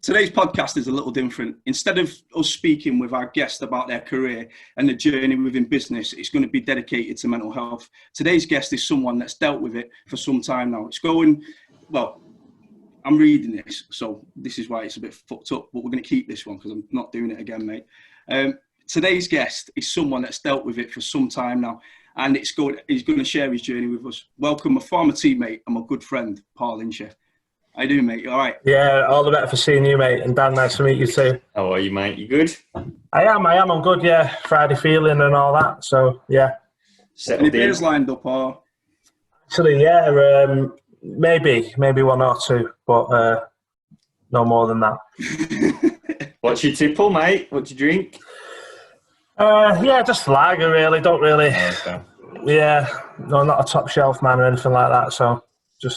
Today's podcast is a little different. Instead of us speaking with our guest about their career and the journey within business, it's going to be dedicated to mental health. Today's guest is someone that's dealt with it for some time now. I'm reading this, so this is why it's a bit fucked up, but we're going to keep this one because I'm not doing it again, mate. Today's guest is someone that's dealt with it for some time now, and he's going to share his journey with us. Welcome, my former teammate and my good friend, Paul Hinchy. How you doing, mate? You all right? Yeah, all the better for seeing you, mate. And Dan, nice to meet you too. How are you, mate? You good? I am. I'm good, yeah. Friday feeling and all that, so, yeah. Any beers lined up, or? Actually, yeah, maybe one or two, but no more than that. What's your tipple, mate? What do you drink? Yeah, just lager, really. Don't really... Okay. Yeah, no, not a top shelf man or anything like that, so... We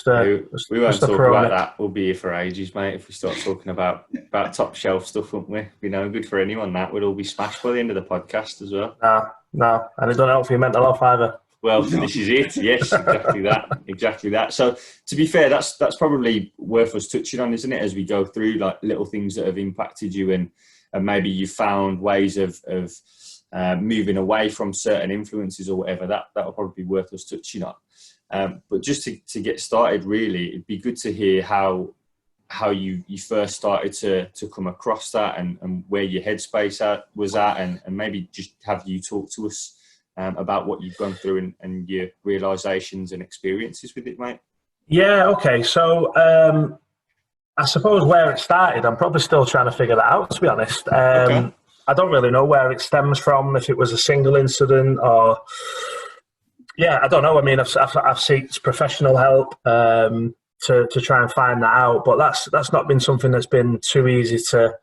won't talk about that. We'll be here for ages, mate, if we start talking about top shelf stuff, won't we? Be no good for anyone, that. We'll all be smashed by the end of the podcast as well. No. And it don't help for your mental health either. Well, this is it. Yes, exactly that. So, to be fair, that's probably worth us touching on, isn't it, as we go through, like, little things that have impacted you and maybe you found ways of moving away from certain influences or whatever. That'll probably be worth us touching on. But just to get started, really, it'd be good to hear how you first started to come across that and where your headspace was at, and maybe just have you talk to us about what you've gone through and your realisations and experiences with it, mate. Yeah, okay. So I suppose where it started, I'm probably still trying to figure that out, to be honest. Okay. I don't really know where it stems from, if it was a single incident or... Yeah, I don't know. I mean, I've sought professional help to try and find that out, but that's not been something that's been too easy to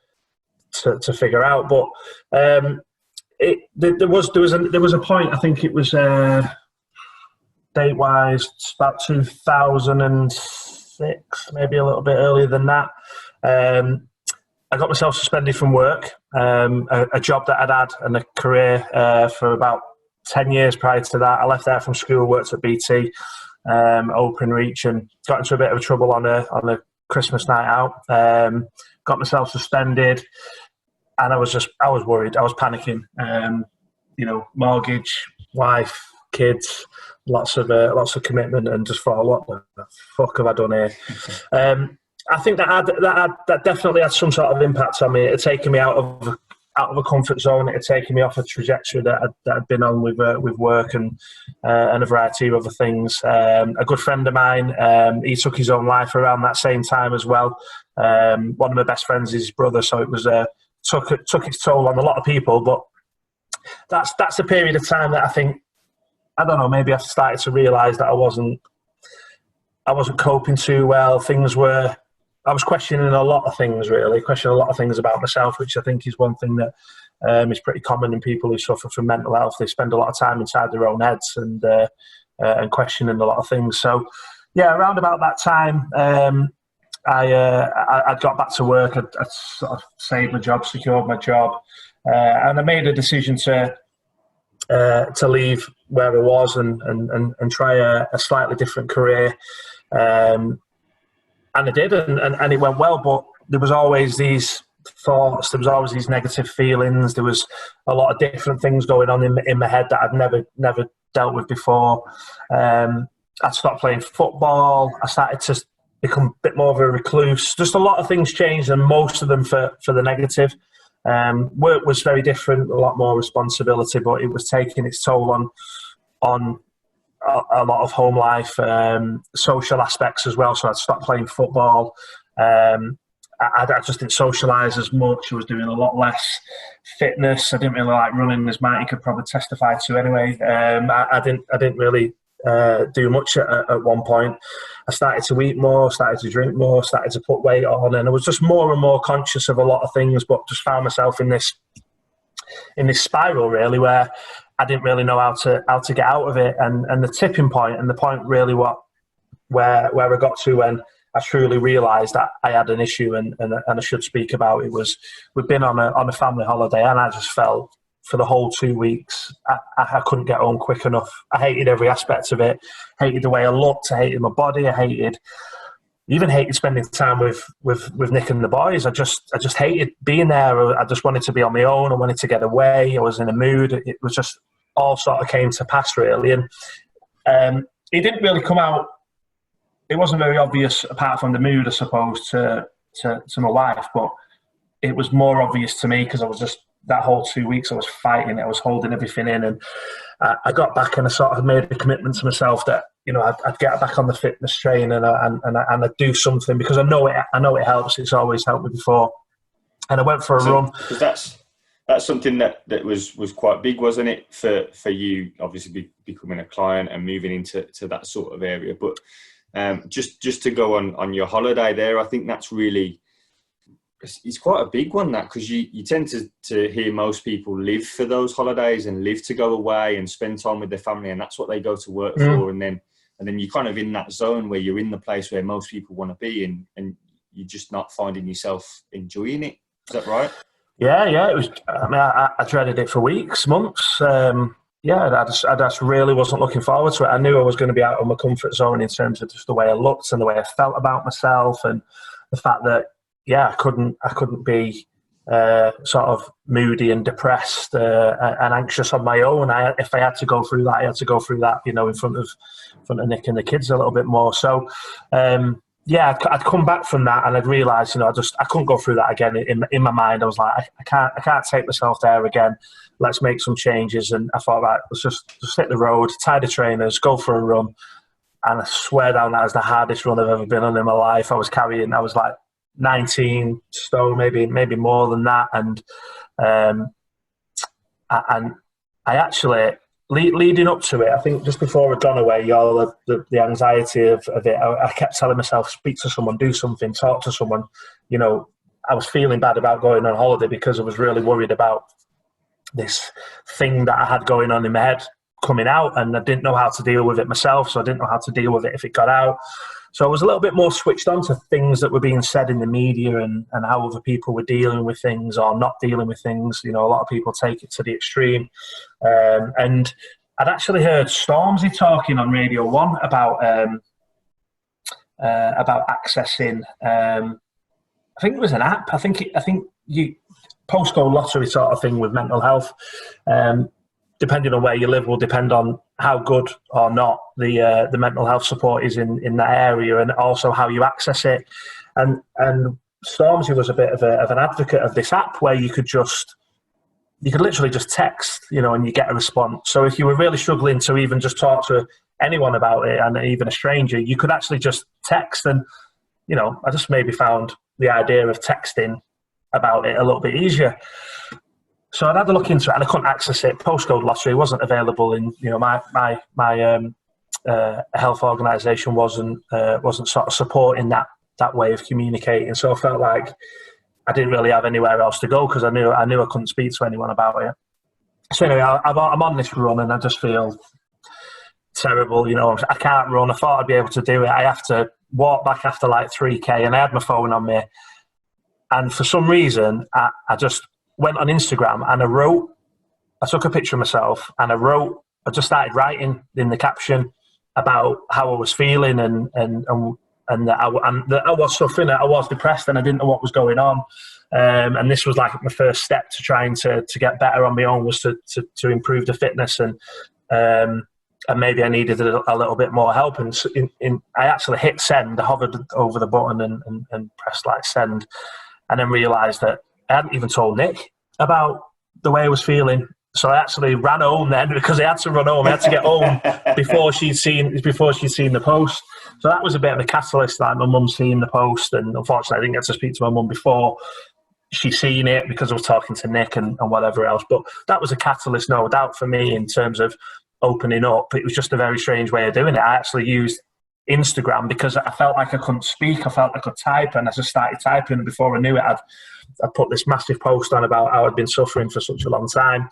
figure out. But there was a point. I think it was date wise about 2006, maybe a little bit earlier than that. I got myself suspended from work, a job that I'd had and a career for about 10 years prior to that. I left there from school, worked at BT, Openreach, and got into a bit of trouble on a Christmas night out. Got myself suspended, and I was worried. I was panicking. Mortgage, wife, kids, lots of commitment, and just thought, what the fuck have I done here? I think that definitely had some sort of impact on me. It had taken me out of a comfort zone. It had taken me off a trajectory that I'd been on with work and a variety of other things. A good friend of mine, he took his own life around that same time as well. One of my best friends is his brother, so it was took its toll on a lot of people. But that's a period of time that I think, I don't know, maybe I started to realise that I wasn't coping too well. I was questioning a lot of things, really, questioning a lot of things about myself, which I think is one thing that is pretty common in people who suffer from mental health. They spend a lot of time inside their own heads and questioning a lot of things. So, yeah, around about that time, I got back to work. I'd sort of saved my job, secured my job, and I made a decision to leave where I was and try a slightly different career. And I did, and it went well, but there was always these thoughts, there was always these negative feelings, there was a lot of different things going on in my head that I'd never dealt with before. I stopped playing football, I started to become a bit more of a recluse. Just a lot of things changed, and most of them for the negative. Work was very different, a lot more responsibility, but it was taking its toll on a lot of home life, social aspects as well. So I'd stopped playing football. I just didn't socialise as much. I was doing a lot less fitness. I didn't really like running, as Marty could probably testify to anyway. I didn't really do much at one point. I started to eat more, started to drink more, started to put weight on, and I was just more and more conscious of a lot of things, but just found myself in this spiral, really, where I didn't really know how to get out of it. And the tipping point, and the point really where I got to when I truly realised that I had an issue and I should speak about it, was we'd been on a family holiday, and I just felt for the whole 2 weeks I couldn't get home quick enough. I hated every aspect of it. Hated the way I looked. I hated my body. I hated even hated spending time with Nick and the boys. I just hated being there. I just wanted to be on my own. I wanted to get away. I was in a mood. It was just all sort of came to pass, really. And it didn't really come out. It wasn't very obvious, apart from the mood, I suppose, to my wife. But it was more obvious to me because I was just, that whole 2 weeks I was fighting. I was holding everything in, and I got back and I sort of made a commitment to myself that, you know, I'd get back on the fitness train and I'd do something, because I know it helps. It's always helped me before. And I went for a run. Because that's something that was quite big, wasn't it, for you? Obviously, becoming a client and moving into that sort of area. But just to go on your holiday there, I think that's really, it's quite a big one, that, because you tend to hear most people live for those holidays and live to go away and spend time with their family, and that's what they go to work for. And then you're kind of in that zone where you're in the place where most people want to be, and you're just not finding yourself enjoying it. Is that right? Yeah. It was. I mean, I dreaded it for weeks, months. I just really wasn't looking forward to it. I knew I was going to be out of my comfort zone in terms of just the way I looked and the way I felt about myself, and the fact that, I couldn't be sort of moody and depressed and anxious on my own. If I had to go through that, I had to go through that, you know, in front of Nick and the kids a little bit more. So, I'd come back from that, and I'd realised, you know, I couldn't go through that again. In my mind, I was like, I can't take myself there again. Let's make some changes. And I thought, right, let's just hit the road, tie the trainers, go for a run. And I swear down, that was the hardest run I've ever been on in my life. I was like 19 stone, maybe more than that, and I actually, leading up to it, I think just before I'd gone away, all the anxiety of it, I kept telling myself, speak to someone, do something, talk to someone. You know, I was feeling bad about going on holiday because I was really worried about this thing that I had going on in my head coming out, and I didn't know how to deal with it myself, so I didn't know how to deal with it if it got out. So I was a little bit more switched on to things that were being said in the media and how other people were dealing with things or not dealing with things. You know, a lot of people take it to the extreme. And I'd actually heard Stormzy talking on Radio 1 about accessing, I think it was an app. I think you postcode lottery sort of thing with mental health. Depending on where you live will depend on how good or not the mental health support is in that area, and also how you access it. And Stormzy was a bit of an advocate of this app where you could literally just text, you know, and you get a response. So if you were really struggling to even just talk to anyone about it, and even a stranger, you could actually just text. And, you know, I just maybe found the idea of texting about it a little bit easier. So I'd had a look into it, and I couldn't access it. Postcode lottery wasn't available in, you know, my health organisation wasn't sort of supporting that way of communicating. So I felt like I didn't really have anywhere else to go, because I knew I couldn't speak to anyone about it. So anyway, I'm on this run, and I just feel terrible. You know, I can't run. I thought I'd be able to do it. I have to walk back after like 3K, and I had my phone on me. And for some reason, I just went on Instagram and I took a picture of myself, and I just started writing in the caption about how I was feeling and that I was suffering, I was depressed, and I didn't know what was going on. And this was like my first step to trying to get better on my own, was to improve the fitness, and maybe I needed a little bit more help. And I actually hit send. I hovered over the button and pressed like send, and then realised that I hadn't even told Nick about the way I was feeling. So I actually ran home then, because I had to run home. I had to get home before she'd seen the post. So that was a bit of a catalyst, like my mum seeing the post. And unfortunately, I didn't get to speak to my mum before she seen it, because I was talking to Nick and whatever else. But that was a catalyst, no doubt, for me in terms of opening up. It was just a very strange way of doing it. I actually used Instagram because I felt like I couldn't speak. I felt I could type, and I just started typing. And before I knew it, I put this massive post on about how I'd been suffering for such a long time.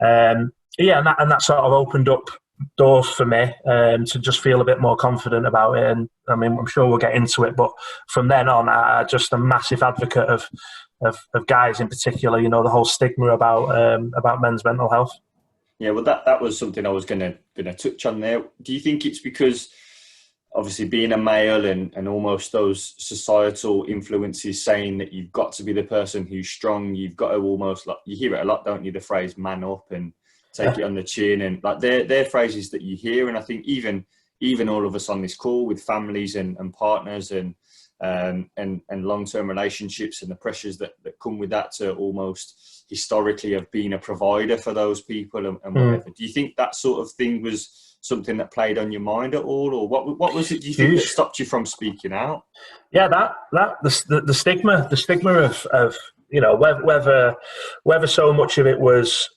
And that sort of opened up doors for me to just feel a bit more confident about it. And I mean, I'm sure we'll get into it, but from then on, I'm just a massive advocate of guys in particular. You know, the whole stigma about men's mental health. Yeah, well, that was something I was gonna touch on there. Do you think it's because obviously being a male and almost those societal influences saying that you've got to be the person who's strong, you've got to almost, like, you hear it a lot, don't you, the phrase man up and take it on the chin, and like they're phrases that you hear. And I think even all of us on this call with families and partners and long-term relationships and the pressures that come with that, to almost historically have been a provider for those people and whatever. Do you think that sort of thing was something that played on your mind at all, or what was it, do you think, that stopped you from speaking out? Yeah, the stigma of, you know, whether so much of it was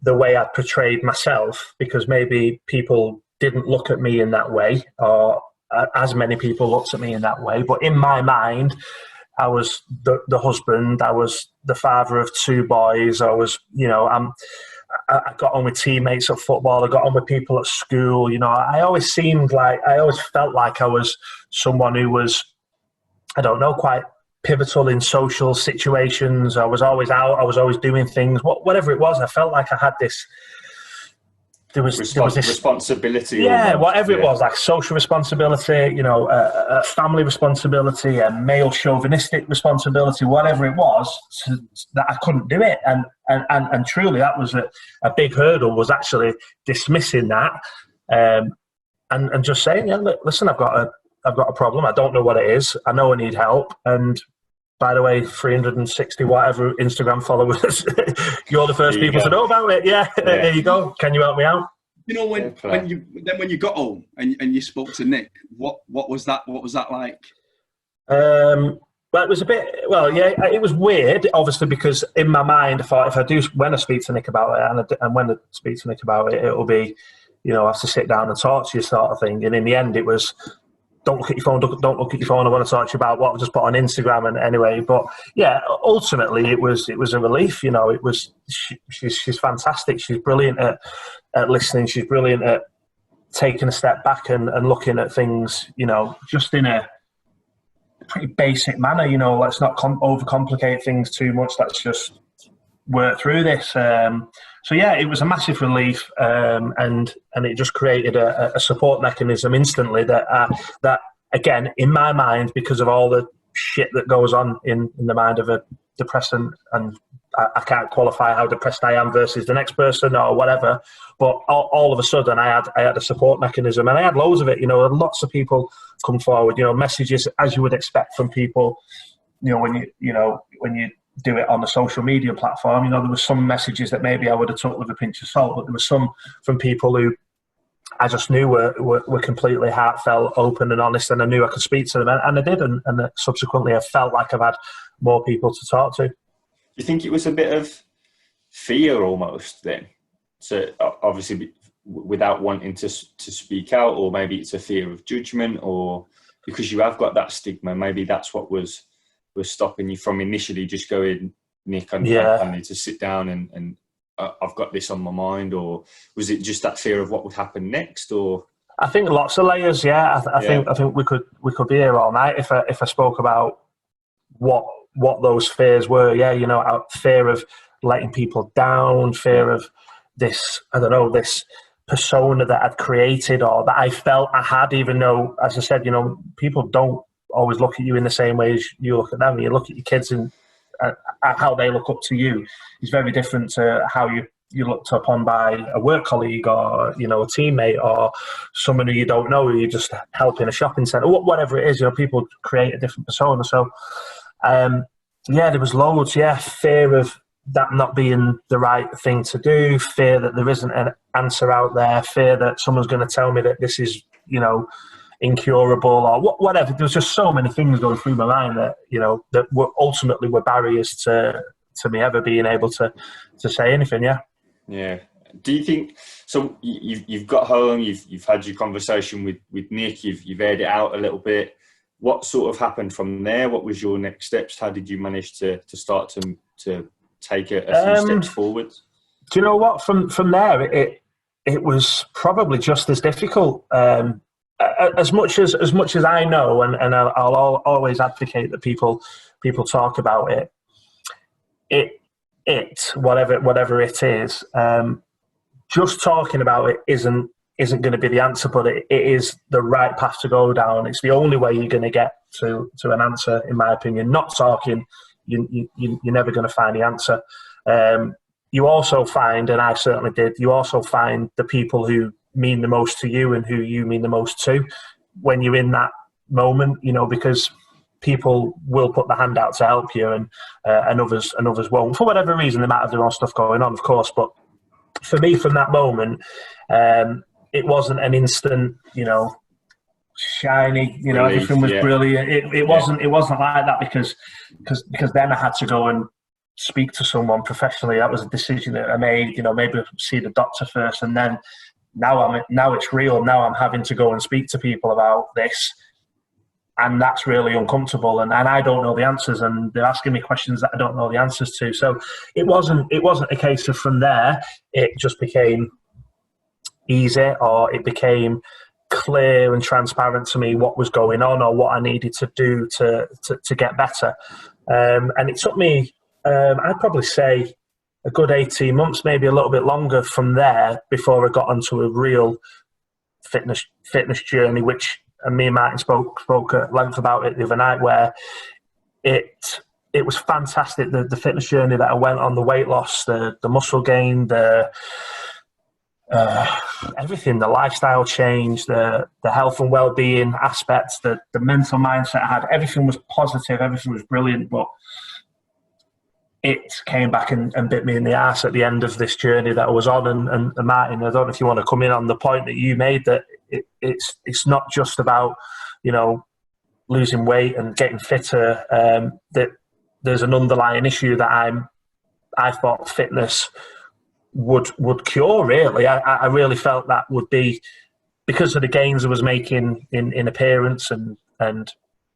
the way I portrayed myself, because maybe people didn't look at me in that way, or as many people looked at me in that way. But in my mind, I was the husband, I was the father of 2 boys, I was, you know, I got on with teammates at football, I got on with people at school. You know, I always felt like I was someone who was, I don't know, quite pivotal in social situations. I was always out, I was always doing things, whatever it was. I felt like I had this, there was this responsibility. Yeah, almost, whatever it was, like social responsibility, you know, family responsibility, a male chauvinistic responsibility, whatever it was, that I couldn't do it. And truly, that was a big hurdle, was actually dismissing that, and just saying, yeah, listen, I've got a problem. I don't know what it is. I know I need help. And by the way, 360 whatever Instagram followers, you're the first people to know about it. Yeah, there you go. Can you help me out? You know, when you got home and you spoke to Nick, what was that like? Well, it was it was weird, obviously, because in my mind, I thought when I speak to Nick about it, and when I speak to Nick about it, it'll be, you know, I have to sit down and talk to you, sort of thing. And in the end, it was, don't look at your phone, don't look at your phone, I want to talk to you about what I've just put on Instagram. And anyway, but yeah, ultimately it was a relief. You know, it was, she's fantastic. She's brilliant at listening. She's brilliant at taking a step back and looking at things, you know, just in a pretty basic manner. You know, let's not overcomplicate things too much. Let's just work through this. So yeah, it was a massive relief, and it just created a support mechanism instantly that again, in my mind, because of all the shit that goes on in the mind of a depressant, and I can't qualify how depressed I am versus the next person or whatever, but all of a sudden I had a support mechanism, and I had loads of it. You know, lots of people come forward, you know, messages as you would expect from people, you know, when you do it on a social media platform. You know, there were some messages that maybe I would have took with a pinch of salt, but there were some from people who I just knew were completely heartfelt, open and honest, and I knew I could speak to them, and I did, and subsequently I felt like I've had more people to talk to. Do you think it was a bit of fear almost then? So obviously without wanting to speak out, or maybe it's a fear of judgment, or because you have got that stigma, maybe that's what was stopping you from initially just going, Nick, I need to sit down and I've got this on my mind? Or was it just that fear of what would happen next? Or I think lots of layers. Yeah, I think we could be here all night if I spoke about what those fears were. Yeah, you know, fear of letting people down, fear of this, I don't know, this persona that I'd created or that I felt I had, even though, as I said, you know, people don't always look at you in the same way as you look at them. You look at your kids and how they look up to you is very different to how you looked upon by a work colleague, or, you know, a teammate, or someone who you don't know, who you just help in a shopping centre, whatever it is. You know, people create a different persona. So there was loads. Fear of that not being the right thing to do, fear that there isn't an answer out there, fear that someone's going to tell me that this is, you know, incurable, or whatever. There was just so many things going through my mind that, you know, that were ultimately barriers to me ever being able to say anything. Yeah. Do you think so? You've got home, you've had your conversation with Nick, you've aired it out a little bit. What sort of happened from there? What was your next steps? How did you manage to start to take a few steps forward? Do you know what? From there, it was probably just as difficult. As much as I know, and I'll always advocate that people talk about it, whatever it is, just talking about it isn't isn't going to be the answer, but it is the right path to go down. It's the only way you're going to get to an answer, in my opinion. Not talking, you're never going to find the answer. You also find, and I certainly did, you also find the people who mean the most to you and who you mean the most to when you're in that moment, because people will put the hand out to help you, and others won't. For whatever reason, they might have their own stuff going on, of course. But for me, from that moment, it wasn't an instant, shiny, everything was brilliant. It wasn't like that because then I had to go and speak to someone professionally. That was a decision that I made. Maybe see the doctor first, and then now it's real. Now I'm having to go and speak to people about this, and that's really uncomfortable. And I don't know the answers, and they're asking me questions that I don't know the answers to. So it wasn't a case of from there it just became easy, or it became clear and transparent to me what was going on or what I needed to do to get better. And it took me, I'd probably say, a good 18 months, maybe a little bit longer from there before I got onto a real fitness journey, which, and me and Martin spoke at length about it the other night, where it was fantastic, the fitness journey that I went on, the weight loss, the muscle gain, the everything, the lifestyle change, the health and well-being aspects, the mental mindset I had. Everything was positive, everything was brilliant, but it came back and bit me in the arse at the end of this journey that I was on. And Martin, I don't know if you want to come in on the point that you made, that it's not just about, losing weight and getting fitter, that there's an underlying issue that I thought fitness would cure, really. I really felt that would be, because of the gains I was making in appearance and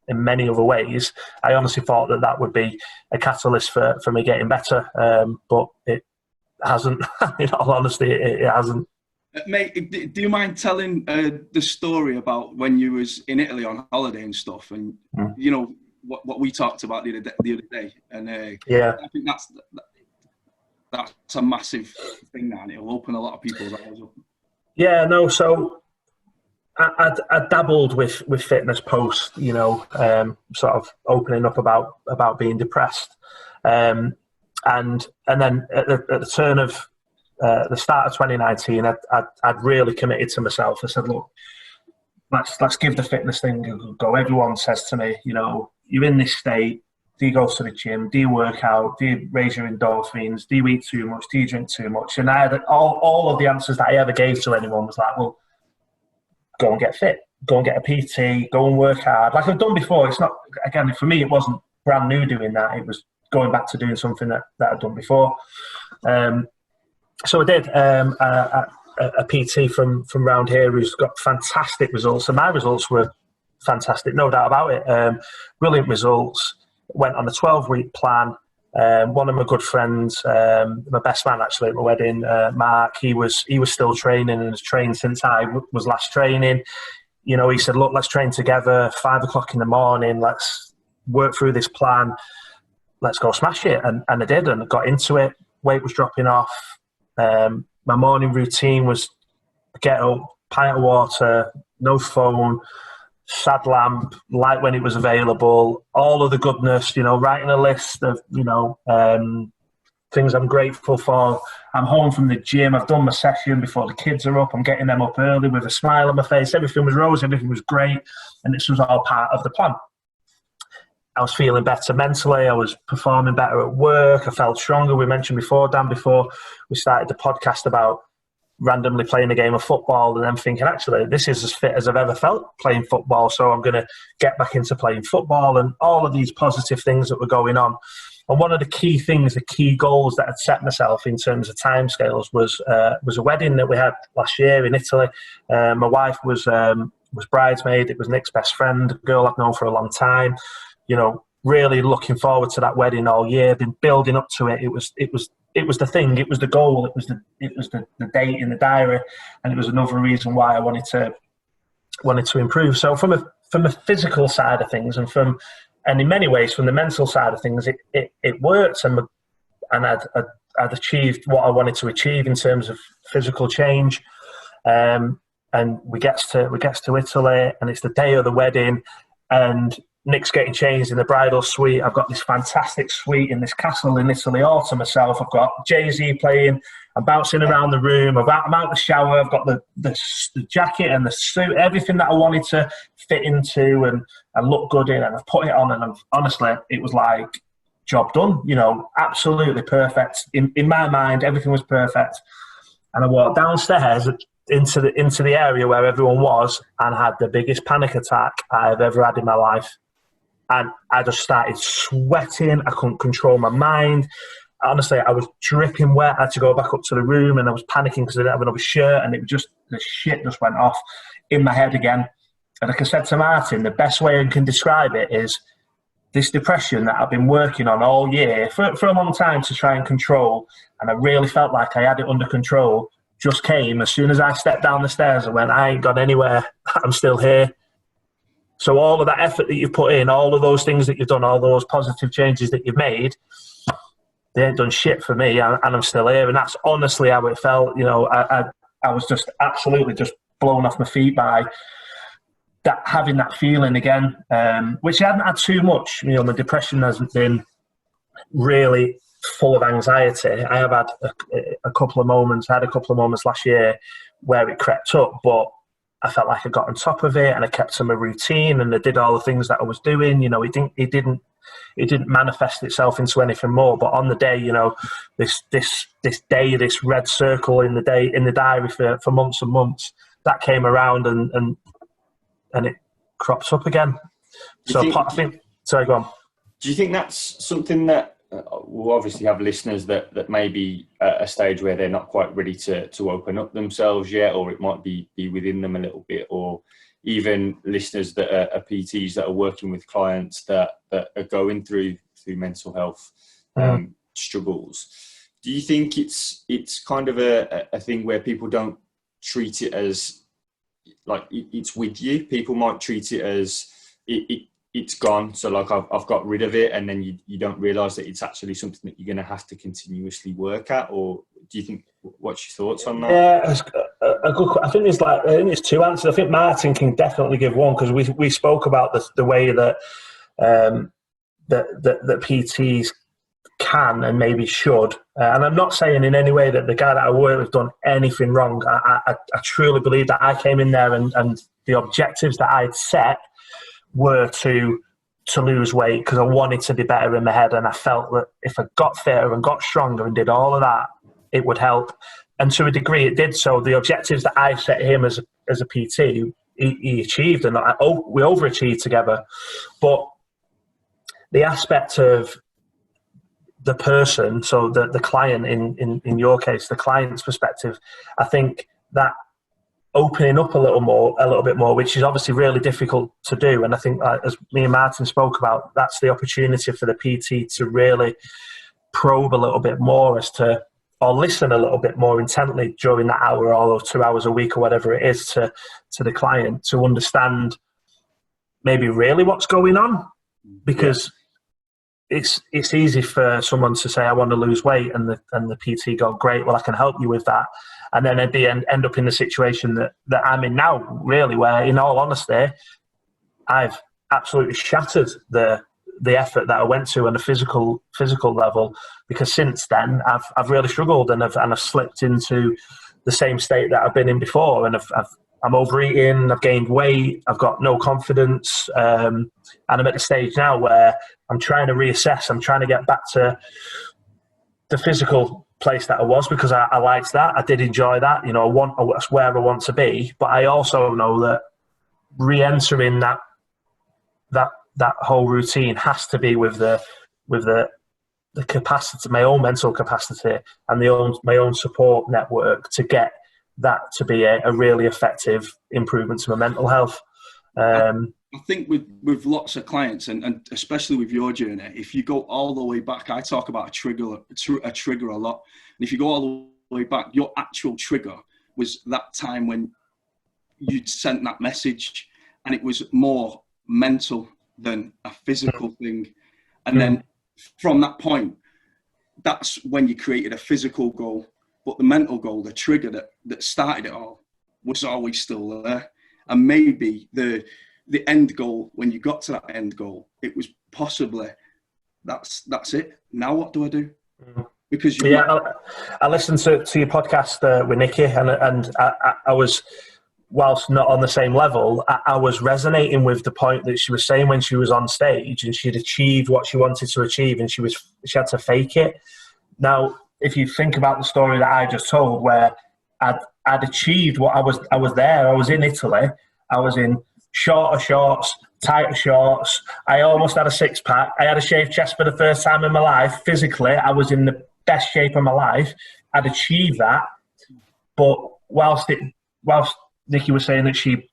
in many other ways, I honestly thought that would be a catalyst for me getting better, but it hasn't. In all honesty, it hasn't. Mate, do you mind telling the story about when you was in Italy on holiday and stuff, and what we talked about the other day? And I think that's a massive thing now, and it'll open a lot of people's eyes up. Yeah, no, so I dabbled with fitness post, sort of opening up about being depressed, and then at the turn of the start of 2019, I'd really committed to myself. I said, look, let's give the fitness thing a go. Everyone says to me, you're in this state. Do you go to the gym? Do you work out? Do you raise your endorphins? Do you eat too much? Do you drink too much? And I had all of the answers that I ever gave to anyone was like, well, go and get fit, go and get a PT, go and work hard. Like I've done before. It's not, again, for me, it wasn't brand new doing that. It was going back to doing something that I'd done before. So I did a PT from around here who's got fantastic results. And my results were fantastic, no doubt about it. Brilliant results. Went on a 12-week plan. One of my good friends, my best man actually at my wedding, Mark, he was still training and has trained since I was last training. He said, look, let's train together, 5 o'clock in the morning. Let's work through this plan. Let's go smash it. And I did, and got into it. Weight was dropping off. My morning routine was get up, pint of water, no phone, sad lamp, light when it was available, all of the goodness, writing a list of, things I'm grateful for. I'm home from the gym. I've done my session before the kids are up. I'm getting them up early with a smile on my face. Everything was rosy. Everything was great. And this was all part of the plan. I was feeling better mentally. I was performing better at work. I felt stronger. We mentioned before, Dan, before we started the podcast, about randomly playing a game of football and then thinking, actually, this is as fit as I've ever felt playing football, so I'm going to get back into playing football, and all of these positive things that were going on. And one of the key things, the key goals that I'd set myself in terms of timescales was a wedding that we had last year in Italy. My wife was bridesmaid. It was Nick's best friend, a girl I've known for a long time. Really looking forward to that wedding all year. Been building up to it. It was the thing. It was the goal. It was the date in the diary, and it was another reason why I wanted to improve. So from a physical side of things, and in many ways from the mental side of things, it worked, and I'd achieved what I wanted to achieve in terms of physical change. and we gets to Italy, and it's the day of the wedding, and Nick's getting changed in the bridal suite. I've got this fantastic suite in this castle in Italy all to myself. I've got Jay-Z playing. I'm bouncing around the room. I'm out the shower. I've got the jacket and the suit, everything that I wanted to fit into and look good in, and I've put it on, and honestly, it was like, job done, absolutely perfect. In my mind, everything was perfect. And I walked downstairs into the area where everyone was, and had the biggest panic attack I've ever had in my life. And I just started sweating. I couldn't control my mind. Honestly, I was dripping wet. I had to go back up to the room, and I was panicking because I didn't have another shirt, and the shit just went off in my head again. And like I said to Martin, the best way I can describe it is this depression that I've been working on all year for a long time to try and control, and I really felt like I had it under control, just came as soon as I stepped down the stairs. I went, I ain't gone anywhere. I'm still here. So all of that effort that you've put in, all of those things that you've done, all those positive changes that you've made, they ain't done shit for me, and I'm still here. And that's honestly how it felt. I was just absolutely just blown off my feet by that, having that feeling again, which I hadn't had too much. My depression hasn't been really full of anxiety. I have had a couple of moments. I had a couple of moments last year where it crept up, but I felt like I got on top of it, and I kept to my routine, and I did all the things that I was doing. It didn't manifest itself into anything more. But on the day, this red circle in the diary for months and months, that came around and it crops up again. Sorry, go on. Do you think that's something that we'll obviously have listeners that may be at a stage where they're not quite ready to open up themselves yet, or it might be within them a little bit, or even listeners that are PTs that are working with clients that are going through mental health struggles? Do you think it's kind of a thing where people don't treat it as like it's with you? People might treat it as it's gone, so like I've got rid of it, and then you don't realise that it's actually something that you're going to have to continuously work at. Or do you think, what's your thoughts on that? Yeah, I think there's two answers. I think Martin can definitely give one, because we spoke about the way that that PTs can and maybe should, and I'm not saying in any way that the guy that I work with done anything wrong. I truly believe that I came in there and the objectives that I'd set were to lose weight, because I wanted to be better in my head, and I felt that if I got fitter and got stronger and did all of that, it would help. And to a degree it did. So the objectives that I set him as a PT, he achieved, and we overachieved together. But the aspect of the person, so the client, in your case, the client's perspective, I think that opening up a little bit more, which is obviously really difficult to do. And I think, as me and Martin spoke about, that's the opportunity for the PT to really probe a little bit more or listen a little bit more intently during that hour or 2 hours a week or whatever it is to the client, to understand maybe really what's going on. Because it's easy for someone to say, I want to lose weight, and the PT go, great, well, I can help you with that. And then at the end up in the situation that I'm in now, really, where, in all honesty, I've absolutely shattered the effort that I went to on a physical level, because since then I've really struggled, and I've slipped into the same state that I've been in before, and I'm overeating, I've gained weight, I've got no confidence, and I'm at the stage now where I'm trying to reassess. I'm trying to get back to the physical place that I was, because I liked that. I did enjoy that. That's where I want to be. But I also know that re-entering that whole routine has to be with the capacity, my own mental capacity, and my own support network, to get that to be a really effective improvement to my mental health. I think with lots of clients, and especially with your journey, if you go all the way back, I talk about a trigger a lot. And if you go all the way back, your actual trigger was that time when you'd sent that message, and it was more mental than a physical thing. And then from that point, that's when you created a physical goal. But the mental goal, the trigger that started it all, was always still there. And maybe the end goal, when you got to that end goal, it was possibly, that's it. Now what do I do? Because I listened to your podcast with Nikki, and I was, whilst not on the same level, I was resonating with the point that she was saying when she was on stage and she'd achieved what she wanted to achieve, and she had to fake it. Now, if you think about the story that I just told, where I'd achieved what I was there. I was in Italy. I was in shorter shorts, tighter shorts. I almost had a six-pack. I had a shaved chest for the first time in my life. Physically, I was in the best shape of my life. I'd achieved that. But whilst Nikki was saying that she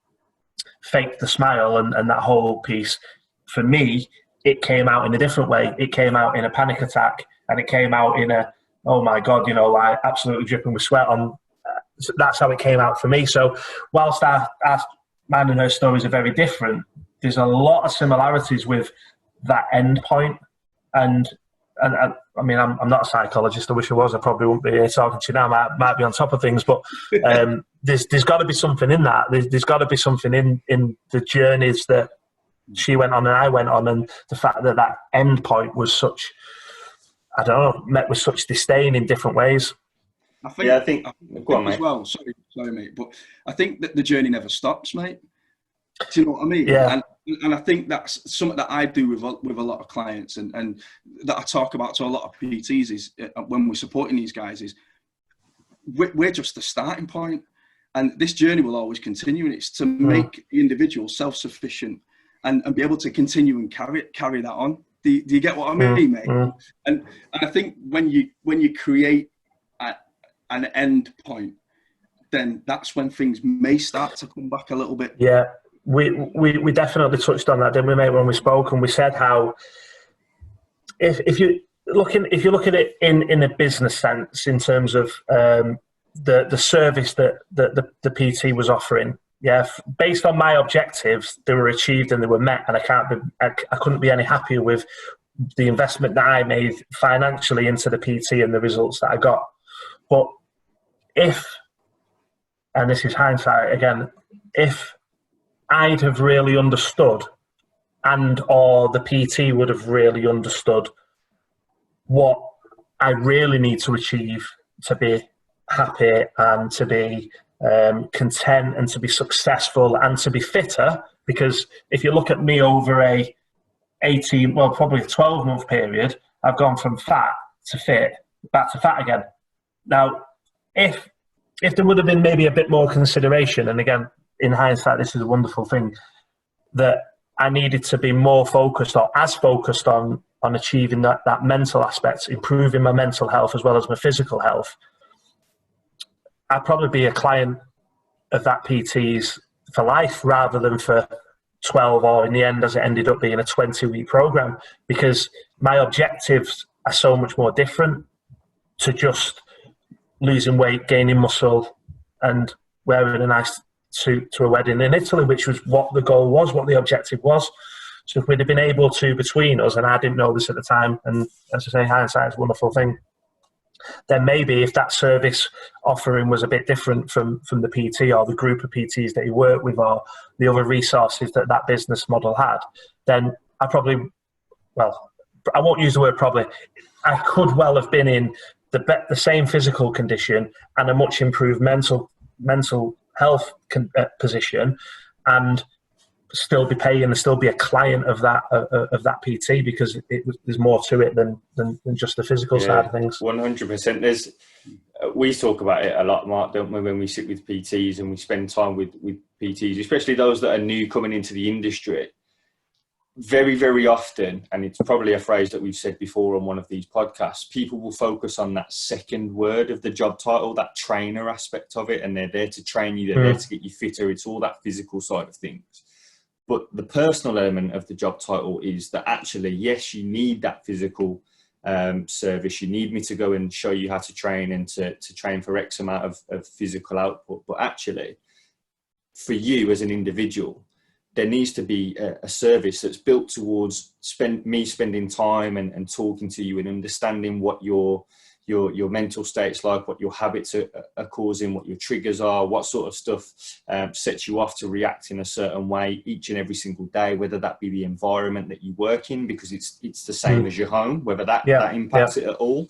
faked the smile and that whole piece, for me, it came out in a different way. It came out in a panic attack, and it came out in a, oh my God, like absolutely dripping with sweat on. So that's how it came out for me. So whilst our mine and her stories are very different, there's a lot of similarities with that end point. And I mean, I'm not a psychologist. I wish I was. I probably wouldn't be here talking to you now. I might be on top of things, but there's got to be something in that. There's got to be something in the journeys that she went on and I went on, and the fact that end point was such, I don't know, met with such disdain in different ways. I think go on, mate. As well. Sorry, mate, but I think that the journey never stops, mate. Do you know what I mean? Yeah. And I think that's something that I do with a lot of clients, and that I talk about to a lot of PTs is when we're supporting these guys is we're just the starting point, and this journey will always continue, and it's to make the individual self-sufficient and be able to continue and carry that on. Do you get what I mean, mate? And I think when you create an end point, then that's when things may start to come back a little bit. Yeah, we definitely touched on that, didn't we, mate, when we spoke, and we said how if you look at it in a business sense, in terms of the service that the PT was offering, based on my objectives, they were achieved and they were met, and I couldn't be any happier with the investment that I made financially into the PT and the results that I got. But if, and this is hindsight again, if I'd have really understood, and or the PT would have really understood what I really need to achieve to be happy and to be content and to be successful and to be fitter, because if you look at me over a 18, well, probably a 12-month period, I've gone from fat to fit, back to fat again. Now, if there would have been maybe a bit more consideration, and again, in hindsight, this is a wonderful thing, that I needed to be more focused, or as focused on achieving that mental aspect, improving my mental health as well as my physical health, I'd probably be a client of that PT's for life rather than for 12, or in the end, as it ended up being a 20-week program, because my objectives are so much more different to just losing weight, gaining muscle, and wearing a nice suit to a wedding in Italy, which was what the goal was, what the objective was. So if we'd have been able to, between us, and I didn't know this at the time, and as I say, hindsight is a wonderful thing, then maybe if that service offering was a bit different from the PT or the group of PTs that he worked with or the other resources that business model had, then I probably, well, I won't use the word probably, I could well have been in the same physical condition and a much improved mental health position, and still be paying and still be a client of that PT, because there's more to it than just the physical side of things. 100%. We talk about it a lot, Mark, don't we, when we sit with PTs and we spend time with PTs, especially those that are new coming into the industry. Very, very often, and it's probably a phrase that we've said before on one of these podcasts, people will focus on that second word of the job title, that trainer aspect of it, and they're there to train you, they're there to get you fitter. It's all that physical side of things. But the personal element of the job title is that actually, yes, you need that physical service. You need me to go and show you how to train and to train for X amount of physical output. But actually, for you as an individual, there needs to be a service that's built towards spending time and talking to you and understanding what your mental state's like, what your habits are causing, what your triggers are, what sort of stuff sets you off to react in a certain way each and every single day, whether that be the environment that you work in, because it's the same as your home, whether that impacts it at all,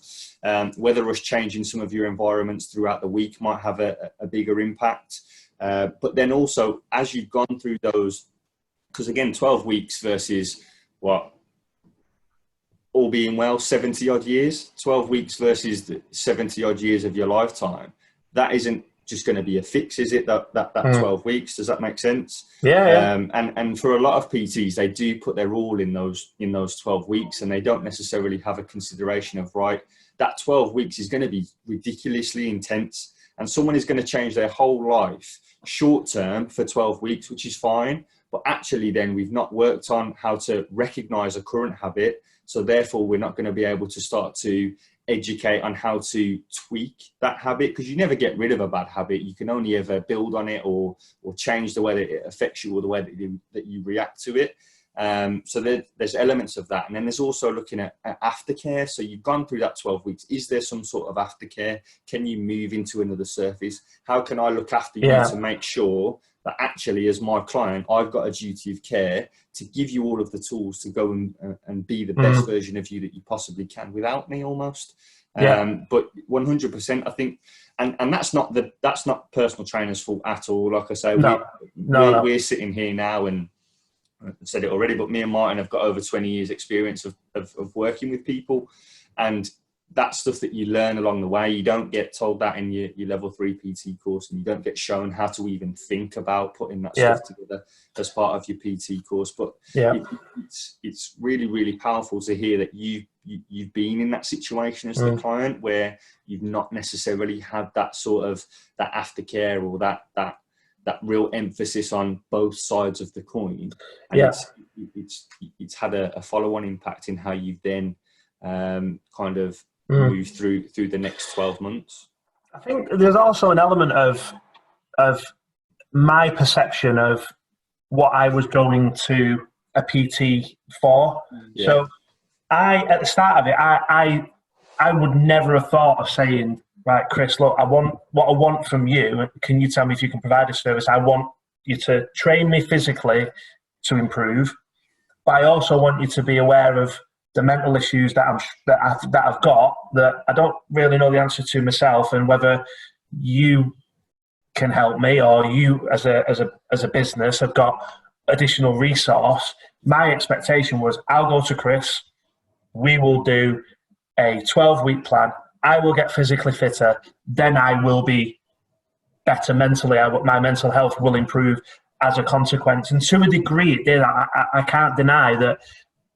whether us changing some of your environments throughout the week might have a bigger impact. But then also, as you've gone through those, because again, 12 weeks versus what, all being well, 70 odd years, 12 weeks versus the 70 odd years of your lifetime, that isn't just going to be a fix, is it? That 12 weeks, does that make sense? And for a lot of PTs, they do put their all in those 12 weeks, and they don't necessarily have a consideration of, right, that 12 weeks is going to be ridiculously intense, and someone is going to change their whole life short term for 12 weeks, which is fine. But actually then we've not worked on how to recognize a current habit. So therefore we're not going to be able to start to educate on how to tweak that habit, because you never get rid of a bad habit. You can only ever build on it or change the way that it affects you or the way that you react to it. So there's elements of that. And then there's also looking at aftercare. So you've gone through that 12 weeks. Is there some sort of aftercare? Can you move into another service? How can I look after you to make sure that actually, as my client, I've got a duty of care to give you all of the tools to go and be the best version of you that you possibly can without me, almost. But 100%, I think, and that's not personal trainer's fault at all. Like I say, we're sitting here now, and I've said it already, but me and Martin have got over 20 years experience of working with people, and that's stuff that you learn along the way. You don't get told that in your level 3 PT course, and you don't get shown how to even think about putting that stuff together as part of your PT course. But it's really, really powerful to hear that you've been in that situation as the client, where you've not necessarily had that sort of that aftercare or that real emphasis on both sides of the coin. And it's had a follow-on impact in how you've then kind of move through the next 12 months. I think there's also an element of my perception of what I was going to a PT for. So at the start of it, I would never have thought of saying, right, Chris, look, what I want from you, can you tell me if you can provide a service? I want you to train me physically to improve, but I also want you to be aware of the mental issues that I've got that I don't really know the answer to myself, and whether you can help me or you as a business have got additional resource. My expectation was, I'll go to Chris, we will do a 12-week plan, I will get physically fitter, then I will be better mentally, my mental health will improve as a consequence. And to a degree it did. I can't deny that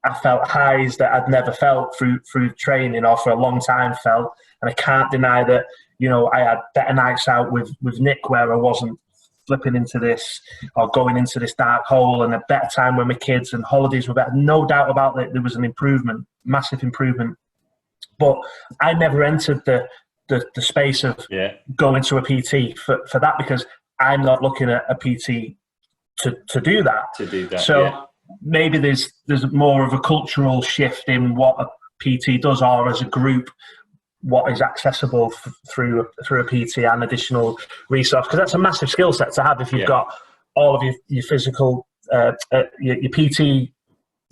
I felt highs that I'd never felt through training, or for a long time felt. And I can't deny that, I had better nights out with Nick where I wasn't flipping into this or going into this dark hole, and a better time with my kids, and holidays were better. No doubt about it, there was an improvement, massive improvement. But I never entered the space of going to a PT for that, because I'm not looking at a PT to do that. So maybe there's more of a cultural shift in what a PT does, or as a group, what is accessible through a PT and additional resource, because that's a massive skill set to have if you've got all of your physical, your PT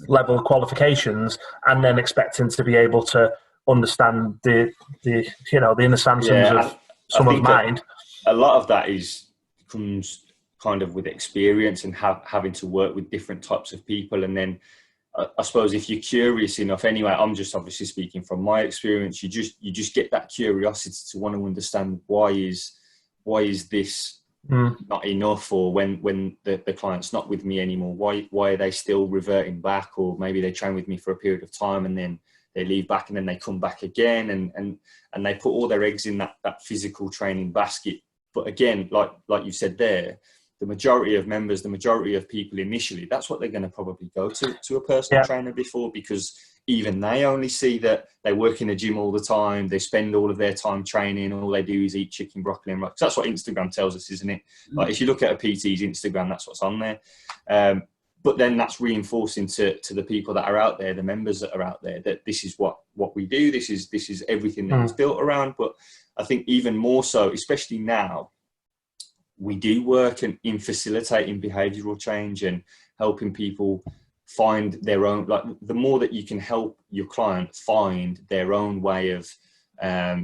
level qualifications, and then expecting to be able to understand the inner sanctums of someone's mind. A lot of that comes kind of with experience and having to work with different types of people. And then I suppose if you're curious enough, anyway, I'm just obviously speaking from my experience, you just get that curiosity to want to understand why is this not enough, or when the client's not with me anymore, why are they still reverting back? Or maybe they train with me for a period of time and then they leave back, and then they come back again, and they put all their eggs in that physical training basket. But again, like you said there, the majority of members, the majority of people initially, that's what they're going to probably go to a personal trainer before, because even they only see that they work in a gym all the time, they spend all of their time training, all they do is eat chicken, broccoli and rice. That's what Instagram tells us, isn't it? Like if you look at a PT's Instagram, that's what's on there. but then that's reinforcing to the people that are out there, the members that are out there, that this is what we do. This is everything that it's built around. But I think even more so, especially now, we do work in facilitating behavioural change and helping people find their own, like the more that you can help your client find their own way of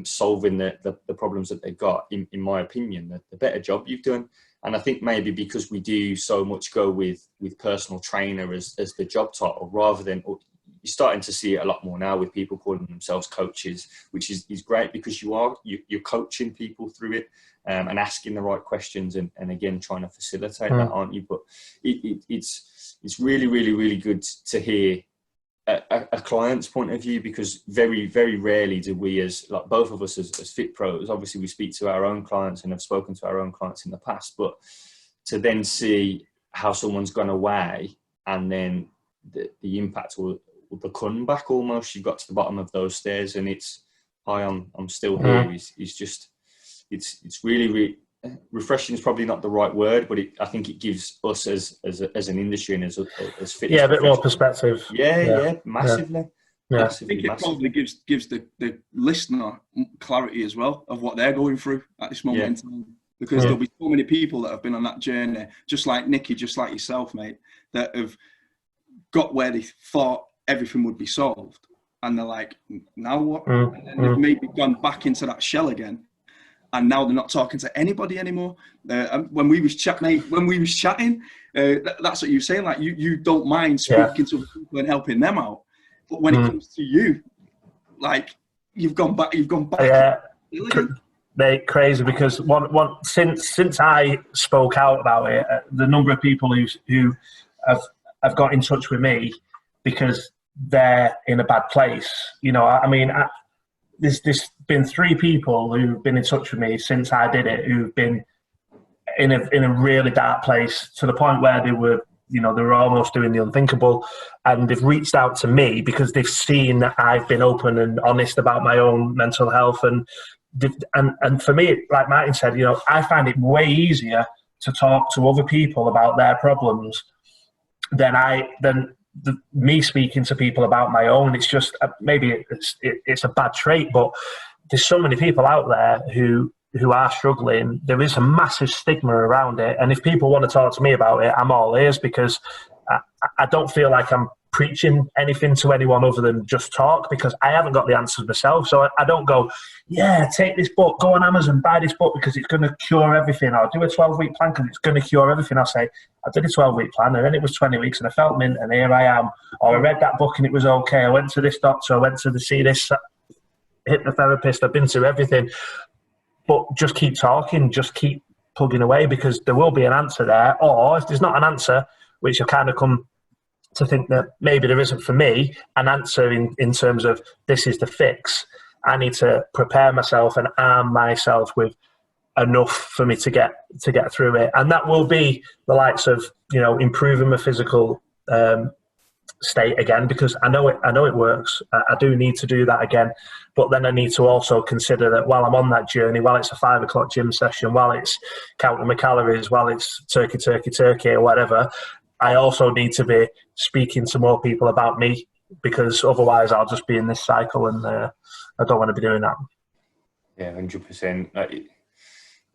solving the problems that they've got, in my opinion, the better job you've done. And I think maybe because we do so much go with personal trainer as the job title, rather than, you're starting to see it a lot more now with people calling themselves coaches, which is great, because you're coaching people through it, and asking the right questions, and again trying to facilitate that, aren't you? But it's really, really, really good to hear a client's point of view, because very, very rarely do we, as like both of us as fit pros, obviously we speak to our own clients and have spoken to our own clients in the past, but to then see how someone's gone away and then the impact or the comeback, almost, you've got to the bottom of those stairs and it's, hi, I'm still here, is just, it's really, really refreshing is probably not the right word, but I think it gives us as an industry and as fitness, a bit more perspective. Yeah, massively. Yeah. I think it probably gives the listener clarity as well of what they're going through at this moment in time, because there'll be so many people that have been on that journey, just like Nicky, just like yourself, mate, that have got where they thought everything would be solved, and they're like, now what? And then they've maybe gone back into that shell again, and now they're not talking to anybody anymore. When we was chatting, that's what you were saying. Like you don't mind speaking to people and helping them out, but when it comes to you, like you've gone back. Yeah, they're crazy, because since I spoke out about it, the number of people who have got in touch with me because they're in a bad place. You know, I mean, there's been 3 people who've been in touch with me since I did it, who've been in a really dark place, to the point where they were almost doing the unthinkable, and they've reached out to me because they've seen that I've been open and honest about my own mental health, and for me, like Martin said, you know, I find it way easier to talk to other people about their problems than me speaking to people about my own. It's just, maybe it's a bad trait, but there's so many people out there who are struggling. There is a massive stigma around it, and if people want to talk to me about it, I'm all ears, because I don't feel like I'm preaching anything to anyone other than just talk, because I haven't got the answers myself. So I don't go, take this book, go on Amazon, buy this book because it's going to cure everything, or do a 12-week plan because it's going to cure everything. I'll say, I did a 12-week plan and then it was 20 weeks and I felt mint and here I am. Or I read that book and it was okay. I went to this doctor, I went to see this hypnotherapist, I've been to everything. But just keep talking, just keep plugging away, because there will be an answer there. Or if there's not an answer, which I've kind of come to think that maybe there isn't for me, an answer in terms of this is the fix. I need to prepare myself and arm myself with enough for me to get through it. And that will be the likes of, you know, improving my physical state again, because I know it works. I do need to do that again, but then I need to also consider that while I'm on that journey, while it's a 5 o'clock gym session, while it's counting my calories, while it's turkey or whatever, I also need to be speaking to more people about me, because otherwise I'll just be in this cycle, and I don't want to be doing that. Yeah, 100%.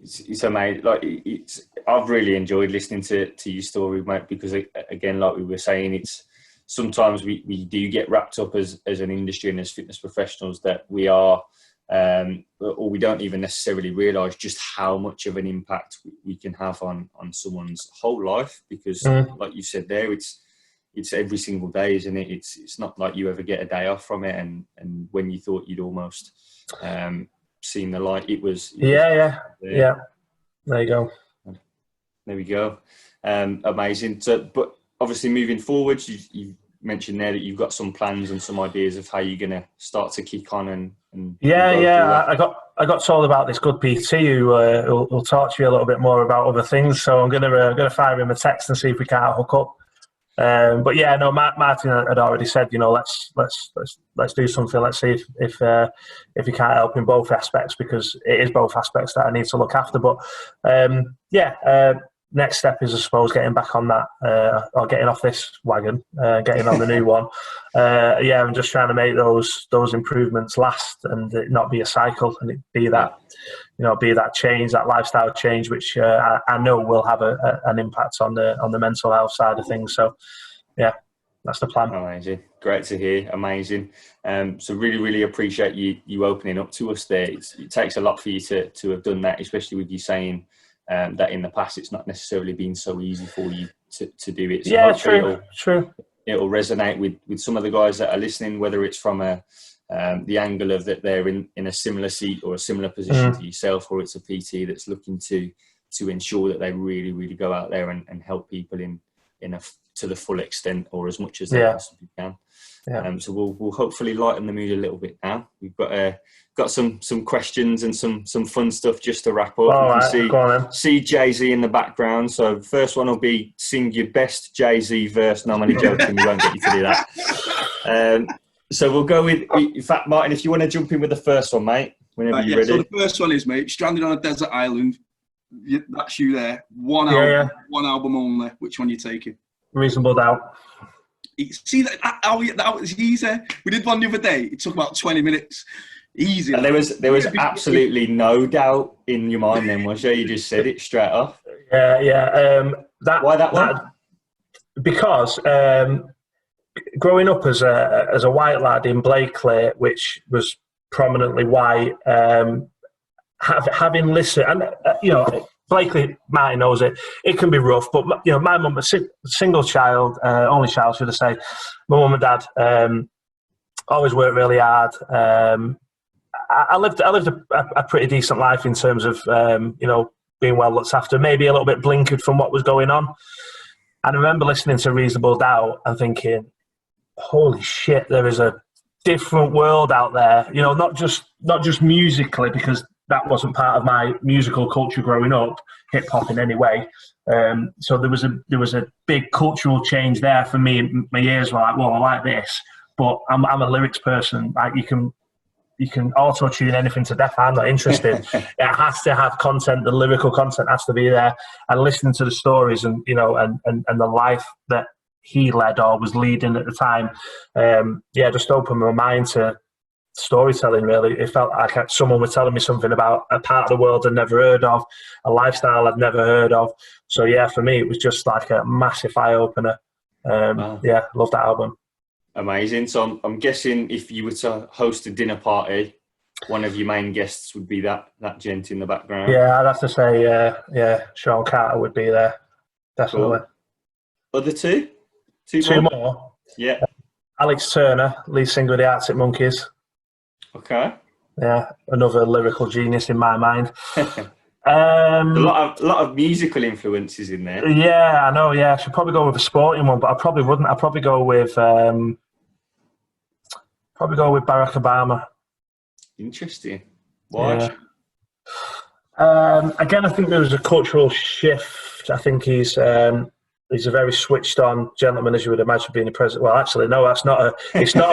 It's amazing. I've really enjoyed listening to your story, mate, because again, like we were saying, it's sometimes we do get wrapped up as an industry and as fitness professionals that we are, or we don't even necessarily realise just how much of an impact we can have on someone's whole life. Because, like you said there, it's every single day, isn't it? It's not like you ever get a day off from it. And when you thought you'd almost seen the light, it was yeah. There you go. There we go. Amazing. So, but obviously moving forward, you've mentioned there that you've got some plans and some ideas of how you're going to start to kick on and I got told about this good PT who'll talk to you a little bit more about other things. So I'm gonna fire him a text and see if we can't hook up. But yeah, no, Martin had already said, you know, let's do something. Let's see if you can't help in both aspects, because it is both aspects that I need to look after. But next step is, I suppose, getting back on that, or getting off this wagon, getting on the new one. I'm just trying to make those improvements last, and it not be a cycle, and it be that, be that change, that lifestyle change, which I know will have an impact on the mental health side of things. So, yeah, that's the plan. Amazing. Great to hear. Amazing. So really, really appreciate you opening up to us there. It takes a lot for you to have done that, especially with you saying that in the past it's not necessarily been so easy for you to do it. So true. It'll resonate with some of the guys that are listening, whether it's from the angle of that they're in a similar seat or a similar position to yourself, or it's a PT that's looking to ensure that they really, really go out there and help people to the full extent, or as much as they possibly can. Yeah. So we'll hopefully lighten the mood a little bit now. We've got some questions and some fun stuff just to wrap up. All you right, see Jay-Z in the background. So first one will be sing your best Jay-Z verse. No, I'm only joking. We won't get you to do that. So we'll go with, in fact, Martin, if you want to jump in with the first one, mate, whenever you're ready. So the first one is, mate, stranded on a desert island. That's you there. One album only. Which one are you taking? Reasonable Doubt. See that was easy. We did one the other day. It took about 20 minutes. Easy. And there was absolutely no doubt in your mind then, was there? You just said it straight off. Yeah. Why that one? Because growing up as a white lad in Blakely, which was prominently white, having listened, and Blakely, Martin knows it. It can be rough, but my mum, a single child, only child, should I say. My mum and dad always worked really hard. I lived a pretty decent life in terms of being well looked after. Maybe a little bit blinkered from what was going on. And I remember listening to Reasonable Doubt and thinking, "Holy shit, there is a different world out there." Not just musically, because that wasn't part of my musical culture growing up, hip hop in any way. So there was a big cultural change there for me. My ears were like, "Well, I like this," but I'm a lyrics person. Like you can auto tune anything to death. I'm not interested. It has to have content. The lyrical content has to be there. And listening to the stories and and the life that he led or was leading at the time, just opened my mind to storytelling. Really, it felt like someone was telling me something about a part of the world I'd never heard of, a lifestyle I'd never heard of. So for me it was just like a massive eye opener. Wow. Love that album. Amazing. So I'm guessing if you were to host a dinner party, one of your main guests would be that gent in the background. I'd have to say Sean Carter would be there, definitely. Cool. Other two more. Yeah. Alex Turner, lead singer of the Arctic Monkeys. Okay. Yeah, another lyrical genius in my mind. A lot of musical influences in there. Yeah, I know. Yeah, I should probably go with a sporting one, but I probably wouldn't. I'd probably go with Barack Obama. Interesting. Why? Yeah. Again, I think there was a cultural shift. I think he's a very switched on gentleman, as you would imagine, being a president. Well, actually, no, it's not a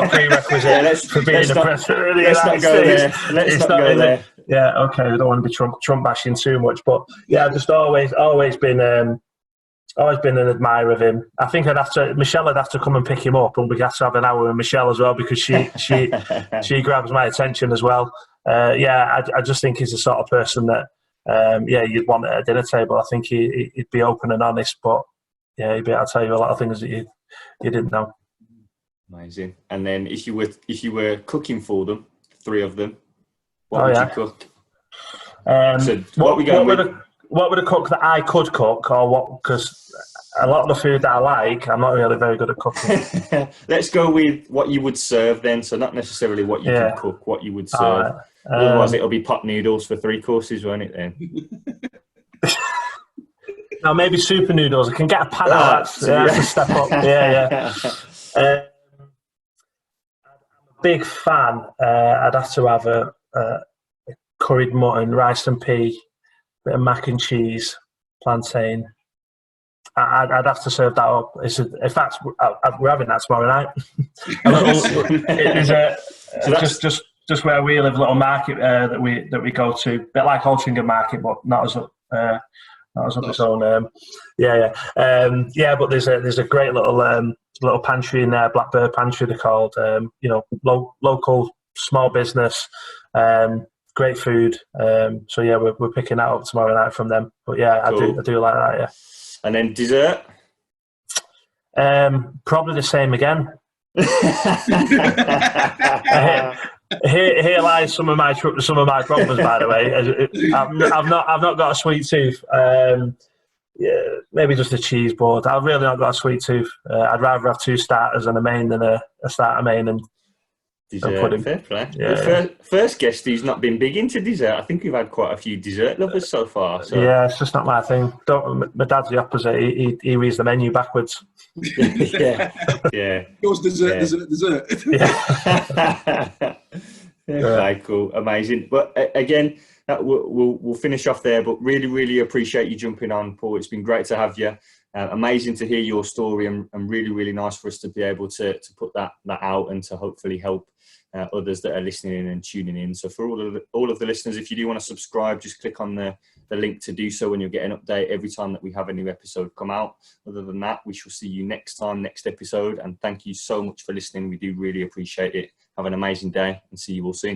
prerequisite for being a president of the United States. Let's not go there. Yeah, okay, we don't want to be Trump bashing too much, but I've just always been an admirer of him. I think Michelle would have to come and pick him up, and we'd have to have an hour with Michelle as well, because she grabs my attention as well. I just think he's the sort of person that you'd want at a dinner table. I think he'd be open and honest, but he'd be able to tell you a lot of things that you didn't know. Amazing. And then if you were cooking for them, three of them, what would you cook? What would a cook that I could cook, or what? Because a lot of the food that I like, I'm not really very good at cooking. Let's go with what you would serve then. So not necessarily what you can cook, what you would serve. Otherwise, it'll be pot noodles for 3 courses, won't it then? No, maybe super noodles. I can get a pan out. That's a step up. I'm a big fan. I'd have to have a curried mutton, rice and pea, bit of mac and cheese, plantain. I'd have to serve that up. In fact, we're having that tomorrow night. Just where we live, a little market that we go to, a bit like Altrincham Market, but not as That was of its own. But there's a great little pantry in there, Blackbird Pantry they're called. Local small business, great food. So yeah, we're picking that up tomorrow night from them. But yeah, cool. I do like that. Yeah. And then dessert. Probably the same again. Here lies some of my problems. By the way, I've not got a sweet tooth. Maybe just a cheese board. I've really not got a sweet tooth. I'd rather have 2 starters and a main than a starter main and dessert. Fair play. Yeah. First guest who's not been big into dessert. I think we've had quite a few dessert lovers so far. So. Yeah, it's just not my thing. My dad's the opposite. He reads the menu backwards. yeah. Goes dessert. Yeah. Okay, cool, amazing. But again, we'll finish off there. But really, really appreciate you jumping on, Paul. It's been great to have you. Amazing to hear your story, and really, really nice for us to be able to put that out and to hopefully help others that are listening in and tuning in. So for all of the listeners, if you do want to subscribe, just click on the link to do so, and you'll get an update every time that we have a new episode come out. Other than that, we shall see you next episode. And thank you so much for listening. We do really appreciate it. Have an amazing day and see you all soon.